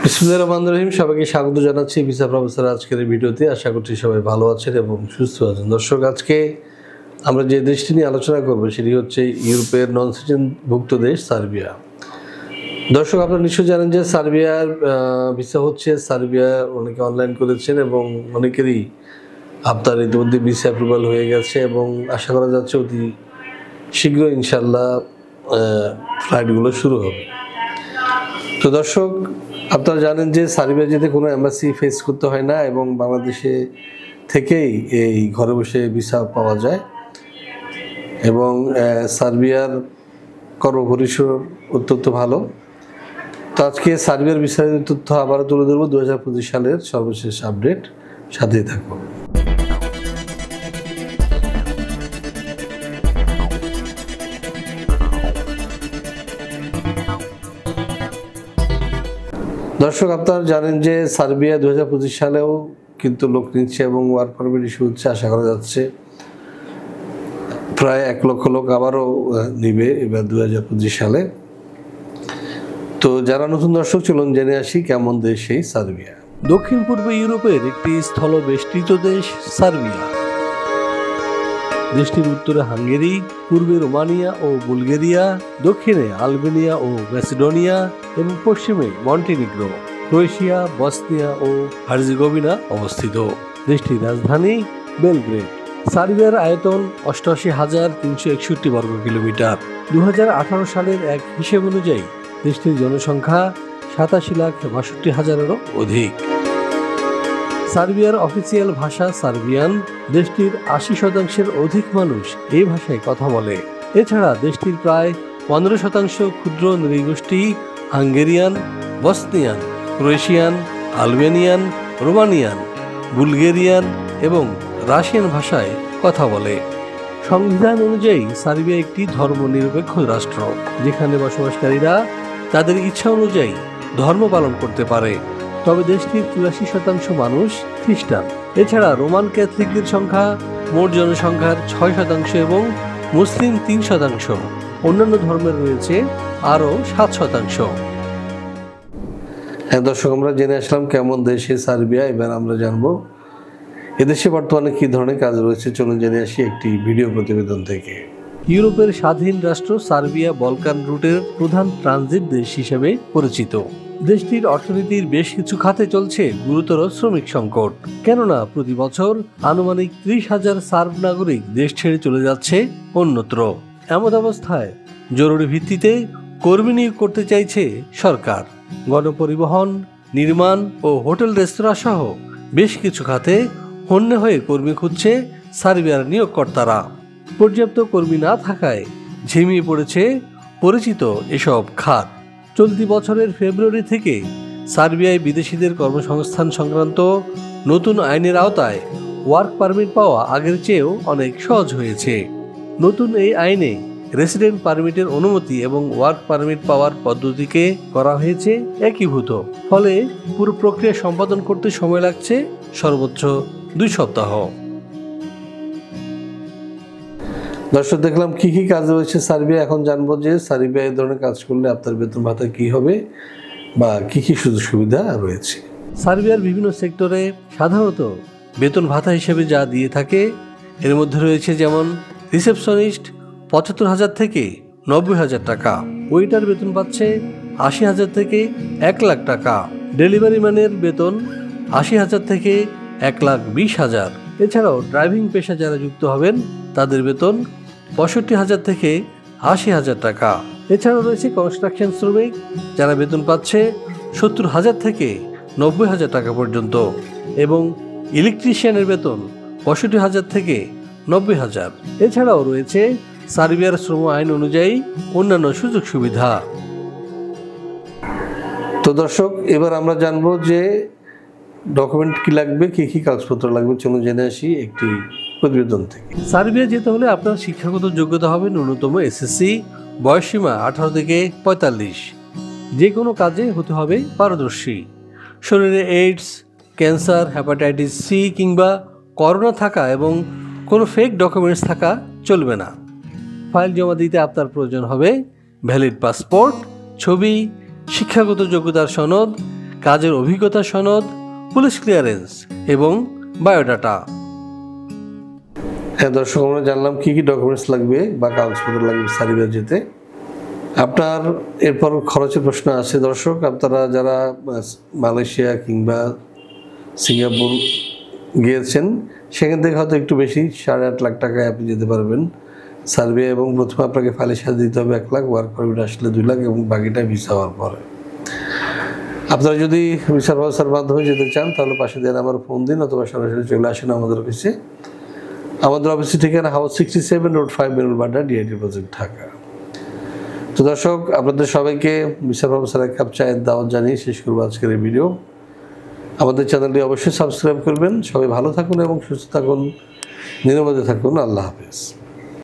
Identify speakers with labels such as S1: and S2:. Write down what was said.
S1: বিসমিল্লাহির রহমানির রহিম। সবাইকে স্বাগত জানাচ্ছি ভিসা প্রফেসর আজকের ভিডিওতে। আশা করছি সবাই ভালো আছেন এবং সুস্থ আছেন। দর্শক, আজকে আমরা যে দেশটি নিয়ে আলোচনা করব সেটি হচ্ছে ইউরোপের নন সিটিজেনভুক্ত দেশ সার্বিয়া। দর্শক, আপনারা নিশ্চয়ই জানেন যে সার্বিয়ার ভিসা হচ্ছে, সার্বিয়া অনেকে অনলাইন করেছেন এবং অনেকেরই আপনার ইতিমধ্যে ভিসা অ্যাপ্রুভাল হয়ে গেছে এবং আশা করা যাচ্ছে অতি শীঘ্রই ইনশাল্লাহ ফ্লাইটগুলো শুরু হবে। তো দর্শক, আপনারা জানেন যে সার্বিয়া যেতে কোনো এম্বাসি ফেস করতে হয় না এবং বাংলাদেশে থেকেই এই ঘরে বসে ভিসা পাওয়া যায় এবং সার্বিয়ার কর্মপরিসর অত্যন্ত ভালো। তো আজকে সার্বিয়ার বিস্তারিত তথ্য আবারও তুলে ধরবো 2025 সালের সর্বশেষ আপডেট। সাথেই থাকবো। দর্শক, আপনারা জানেন যে সার্বিয়া 2025 সালেও কিন্তু লোক নিচ্ছে এবং ওয়ার্ক পারমিট ইস্যু হচ্ছে। আশা করা যাচ্ছে প্রায় 1 লক্ষ লোক আবারও নিবে এবার 2025 সালে। তো যারা নতুন দর্শক, চলুন জেনে আসি কেমন দেশ সেই সার্বিয়া।
S2: দক্ষিণ পূর্ব ইউরোপের একটি স্থলবেষ্টিত দেশ সার্বিয়া। দেশটির উত্তরে হাঙ্গেরি, পূর্বে রোমানিয়া ও বুলগেরিয়া, দক্ষিণে আলবেনিয়া ও ম্যাসিডোনিয়া এবং পশ্চিমে মন্টিনিগ্রো, ক্রোয়েশিয়া, বসনিয়া ও হার্জেগোভিনা অবস্থিত। দেশটির রাজধানী বেলগ্রেড। সার্বিয়ার আয়তন 88,361 বর্গ কিলোমিটার। 2018 সালের এক হিসেব অনুযায়ী দেশটির জনসংখ্যা 87,62,000-এরও অধিক। সার্বিয়ার অফিসিয়াল ভাষা সার্বিয়ান। দেশটির 80% অধিক মানুষ এই ভাষায় কথা বলে। এছাড়া দেশটির প্রায় 15% ক্ষুদ্র নৃগোষ্ঠী Hungarian, Bosnian, Croatian, Albanian, Romanian, Bulgarian এবং রাশিয়ান ভাষায় কথা বলে। সংবিধান অনুযায়ী সার্বিয়া একটি ধর্মনিরপেক্ষ রাষ্ট্র, যেখানে বসবাসকারীরা তাদের ইচ্ছা অনুযায়ী ধর্ম পালন করতে পারে। তবে দেশটির 84% মানুষ খ্রিস্টান। এছাড়া রোমান ক্যাথলিকদের সংখ্যা মোট জনসংখ্যার 6% এবং মুসলিম 3%। অন্যান্য ধর্মের রয়েছে আরও 7%।
S1: হ্যাঁ দর্শক, আমরা জেনে আসলাম কেমন দেশে সার্বিয়া। এবার আমরা জানবো এদেশে বর্তমানে কি ধরনের কাজ রয়েছে। চলুন জেনে আসি একটি ভিডিও প্রতিবেদন থেকে।
S2: ইউরোপের স্বাধীন রাষ্ট্র সার্বিয়া বলকান রুটের প্রধান ট্রানজিট দেশ হিসেবে পরিচিত। দেশটির অর্থনীতির বেশ কিছু খাতে চলছে গুরুতর শ্রমিক সংকট, কেননা প্রতি বছর আনুমানিক 30,000 সার্ব নাগরিক দেশ ছেড়ে চলে যাচ্ছে অন্যত্র। এমন অবস্থায় জরুরি ভিত্তিতে কর্মী নিয়োগ করতে চাইছে সরকার। গণপরিবহন, নির্মাণ ও হোটেল রেস্তোরাঁ সহ বেশ কিছু খাতে হন্যে হয়ে কর্মী খুঁজছে সার্বিয়ার নিয়োগকর্তারা। পর্যাপ্ত কর্মী না থাকায় ঝিমিয়ে পড়েছে পরিচিত এসব খাত। চলতি বছরের ফেব্রুয়ারি থেকে সার্বিয়ায় বিদেশিদের কর্মসংস্থান সংক্রান্ত নতুন আইনের আওতায় ওয়ার্ক পারমিট পাওয়া আগের চেয়েও অনেক সহজ হয়েছে। নতুন এই আইনে রেসিডেন্ট পারমিটের অনুমতি এবং ওয়ার্ক পারমিট পাওয়ার পদ্ধতিকে করা হয়েছে একীভূত। ফলে পুরো প্রক্রিয়া সম্পাদন করতে সময় লাগছে সর্বোচ্চ 2 সপ্তাহ।
S1: দর্শক, দেখলাম কি কি কাজ রয়েছে সার্বিয়া। এখন জানবো যে সার্বিয়া এই ধরনের কাজ করলে আপনার বেতন ভাতা কি হবে বা কি কি সুযোগ সুবিধা রয়েছে।
S2: সার্বিয়ার বিভিন্ন সেক্টরে সাধারণত বেতন ভাতা হিসেবে যা দিয়ে থাকে এর মধ্যে রয়েছে যেমন রিসেপশনিস্ট 75,000 থেকে 90,000 টাকা, ওয়েটার বেতন পাচ্ছে 80,000 থেকে 1 লাখ টাকা, ডেলিভারি ম্যানের বেতন 80,000 থেকে 1,20,000। এছাড়াও ড্রাইভিং পেশা যারা যুক্ত হবেন তাদের বেতন 65,000 থেকে 80,000 টাকা। এছাড়াও রয়েছে কনস্ট্রাকশন শ্রমিক, যারা বেতন পাচ্ছে 70,000 থেকে 90,000 টাকা পর্যন্ত এবং ইলেকট্রিশিয়ানের বেতন 65,000 থেকে 90,000। এছাড়াও রয়েছে সার্বিয়ার শ্রম আইন অনুযায়ী অন্যান্য সুযোগ সুবিধা।
S1: তো দর্শক, এবার আমরা জানবো যে ডকুমেন্ট কি লাগবে, কি কি কাগজপত্র লাগবে। চলুন জেনে আসি একটি প্রতিবেদন থেকে।
S2: সার্বিয়া যেতে হলে আপনার শিক্ষাগত যোগ্যতা হবে ন্যূনতম এসএসসি, বয়সসীমা 18 থেকে 45। যে কোনো কাজে হতে হবে পারদর্শী। শরীরে এইডস, ক্যান্সার, হেপাটাইটিস সি কিংবা করোনা থাকা এবং কোনো ফেক ডকুমেন্টস থাকা চলবে না। ফাইল জমা দিতে আপনার প্রয়োজন হবে ভ্যালিড পাসপোর্ট, ছবি, শিক্ষাগত যোগ্যতার সনদ, কাজের অভিজ্ঞতা সনদ, পুলিশ ক্লিয়ারেন্স এবং বায়োডাটা।
S1: হ্যাঁ দর্শক, আমরা জানলাম কি কি ডকুমেন্টস লাগবে বা কাগজপত্র লাগবে সার্বিয়া যেতে। আপনার এরপর খরচের প্রশ্ন আছে দর্শক। আপনারা যারা মালয়েশিয়া কিংবা সিঙ্গাপুর গিয়েছেন সেখান থেকে হয়তো একটু বেশি 8.5 লাখ টাকায় আপনি যেতে পারবেন সার্বিয়া, এবং প্রথমে আপনাকে ফাইলের সাথে দিতে হবে 1 লাখ, ওয়ার্ক পারমিট আসলে 2 লাখ এবং বাকিটা ভিসা হওয়ার পরে। আপনারা যদি ভিসা প্রসেসের মাধ্যমে যেতে চান তাহলে পাশে দেওয়া নাম্বার ফোন দিন অথবা সরাসরি চলে আসেন আমাদের অফিসে। আমাদের অফিসের ঠিকানা হাউস 67 রোড 5 বেনুলবাড্ডা, ডিআইটি প্রজেক্ট, ঢাকা। তো দর্শক, আপনাদের সবাইকে ভিসা প্রফেসর এক কাপ চায়ের দাওয়াত জানিয়ে শেষ করবো আজকের এই ভিডিও। আমাদের চ্যানেলটি অবশ্যই সাবস্ক্রাইব করবেন। সবাই ভালো থাকুন এবং সুস্থ থাকুন, নিরাপদে থাকুন। আল্লাহ হাফেজ।